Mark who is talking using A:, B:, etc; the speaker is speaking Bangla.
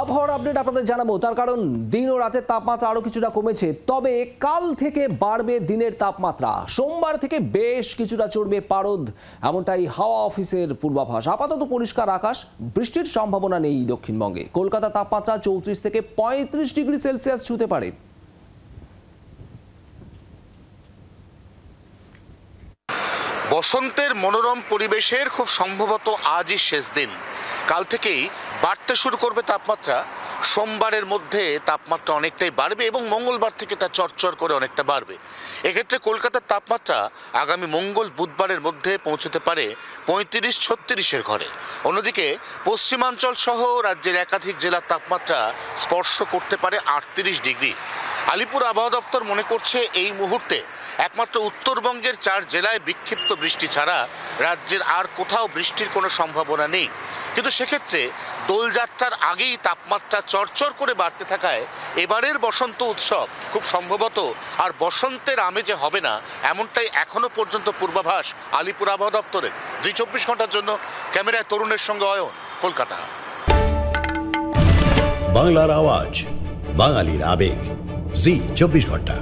A: আবহাওয়ার আপডেট আপনাদের জানাবো, তার কারণ দিন ও রাতের তাপমাত্রা আরো কিছুটা কমেছে, তবে কাল থেকে বাড়বে দিনের তাপমাত্রা। সোমবার থেকে বেশ কিছুটা চড়বে পারদ, এমনটাই হাওয়া অফিসের পূর্বাভাস। আপাতত পরিষ্কার আকাশ, বৃষ্টির সম্ভাবনা নেই দক্ষিণবঙ্গে। কলকাতা তাপমাত্রা 34 থেকে 35 ডিগ্রি সেলসিয়াস ছুঁতে পারে।
B: বসন্তের মনোরম পরিবেশের খুব সম্ভবত আজই শেষ দিন। কাল থেকেই বাড়তে শুরু করবে তাপমাত্রা। সোমবারের মধ্যে তাপমাত্রা অনেকটাই বাড়বে এবং মঙ্গলবার থেকে তা চরচর করে অনেকটা বাড়বে। এক্ষেত্রে কলকাতার তাপমাত্রা আগামী মঙ্গল বুধবারের মধ্যে পৌঁছতে পারে 35-36-এর ঘরে। অন্যদিকে পশ্চিমাঞ্চল সহ রাজ্যের একাধিক জেলার তাপমাত্রা স্পর্শ করতে পারে 38 ডিগ্রি। আলিপুর আবহাওয়া দপ্তর মনে করছে এই মুহূর্তে একমাত্র উত্তরবঙ্গের 4 জেলায় বিক্ষিপ্ত বৃষ্টি ছাড়া রাজ্যের আর কোথাও বৃষ্টির কোনো সম্ভাবনা নেই। কিন্তু সেক্ষেত্রে দোলযাত্রার আগেই তাপমাত্রা চরচর করে বাড়তে থাকায় এবারের বসন্ত উৎসব খুব সম্ভবত আর বসন্তের আমেজে হবে না, এমনটাই এখনো পর্যন্ত পূর্বাভাস আলিপুর আবহাওয়া দপ্তরের। 24 ঘন্টার জন্য ক্যামেরায় তরুণের সঙ্গে অয়ন, কলকাতা।
C: বাংলার আওয়াজ, বাঙালির আবেগ, জি 24 ঘন্টা।